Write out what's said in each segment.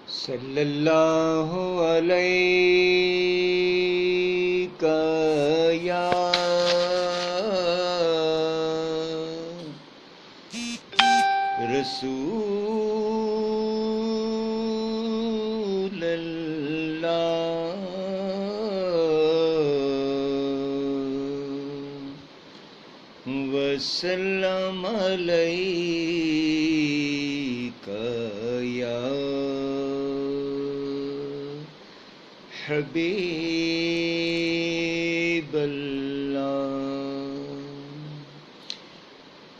صلی اللہ علیہ یا رسول اللہ وسلم علیک یا حبیب اللہ۔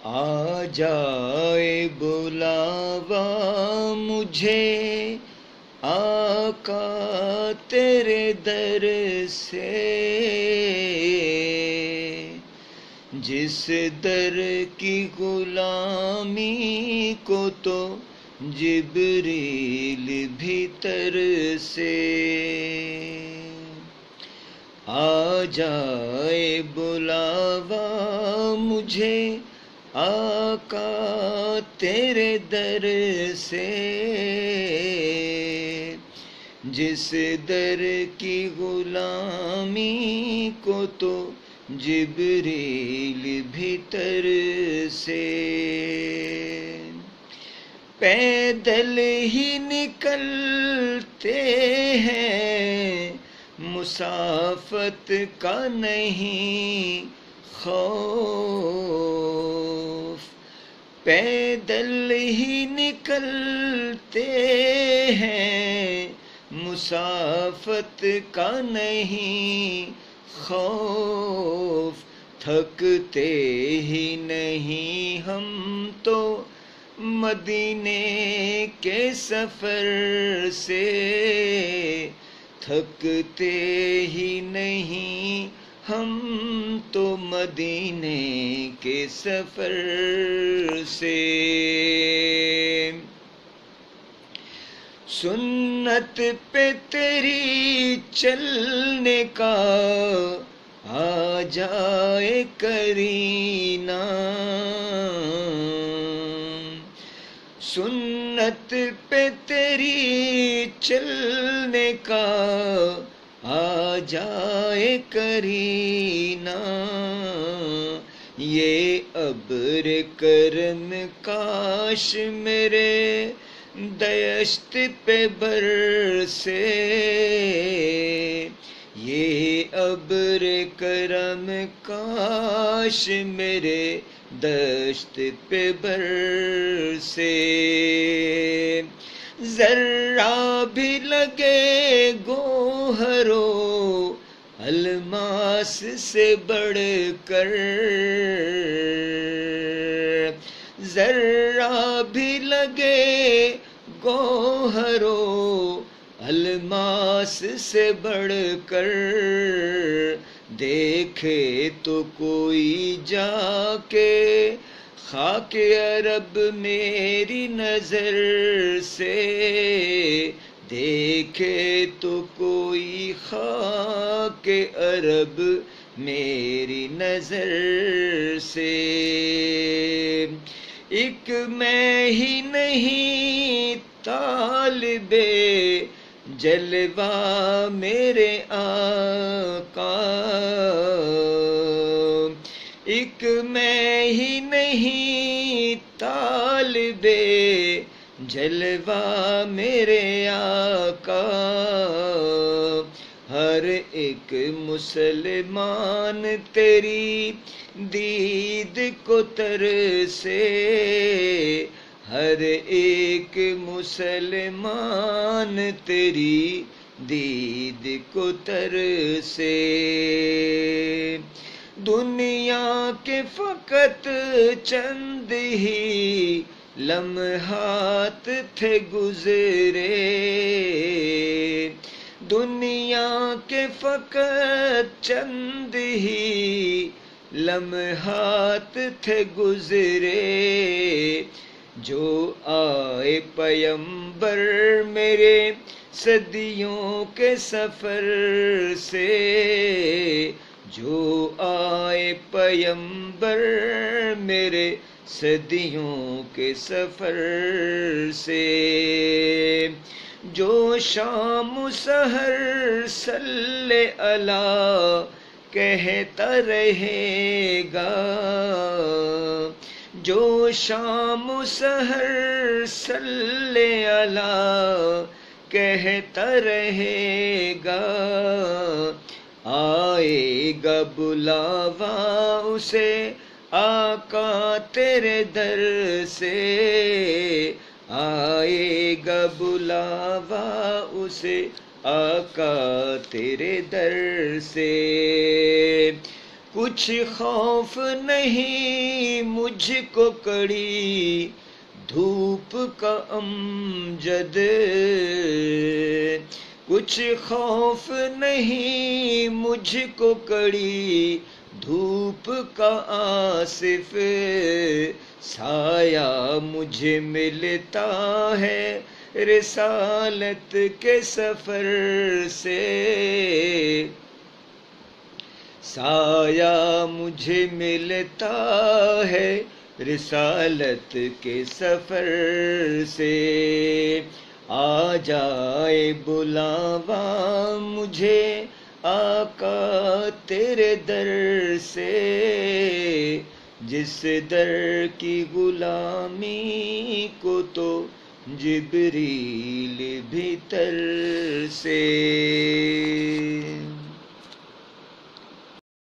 آ جائے بلاوا مجھے آقا تیرے در سے، جس در کی غلامی کو تو جبریل بھیتر سے۔ آ جائے بلاوا مجھے آقا تیرے در سے، جس در کی غلامی کو تو جبریل بھیتر سے۔ پیدل ہی نکلتے ہیں، مسافت کا نہیں خوف۔ پیدل ہی نکلتے ہیں، مسافت کا نہیں خوف۔ تھکتے ہی نہیں ہم تو مدینے کے سفر سے، تھکتے ہی نہیں ہم تو مدینے کے سفر سے۔ سنت پہ تیری چلنے کا آ جائے کرینہ، سنت پہ تیری چلنے کا آ جائے کرینہ۔ یہ ابر کرم کاش میرے دشت پہ برسے، یہ ابر کرم کاش میرے دشت پہ برسے۔ ذرہ بھی لگے گوہرو الماس سے بڑھ کر، ذرہ بھی لگے گوہرو الماس سے بڑھ کر، دیکھے تو کوئی جا کے خاک عرب میری نظر سے، دیکھے تو کوئی خاک عرب میری نظر سے۔ ایک میں ہی نہیں طالب جلوہ میرے آقا، ایک میں ہی نہیں طالب جلوہ میرے آقا۔ ہر ایک مسلمان تیری دید کو ترسے، ہر ایک مسلمان تیری دید کو ترسے۔ دنیا کے فقط چند ہی لمحات تھے گزرے، دنیا کے فقط چند ہی لمحات تھے گزرے، جو آئے پیمبر میرے صدیوں کے سفر سے، جو آئے پیمبر میرے صدیوں کے سفر سے جو شام و سحر صلی اللہ کہتا رہے گا، جو شام و سحر صلی اللہ کہتا رہے گا، آئے گا بلاوا اسے آقا تیرے در سے، آئے گا بلاوا اسے آقا تیرے در سے۔ کچھ خوف نہیں مجھ کو کڑی دھوپ کا امجد، کچھ خوف نہیں مجھ کو کڑی دھوپ کا آصف، سایہ مجھے ملتا ہے رسالت کے سفر سے، سایہ مجھے ملتا ہے رسالت کے سفر سے، آ جائے بلاوا مجھے آقا تیرے در سے، جس در کی غلامی کو تو جبریل بھی ترسے۔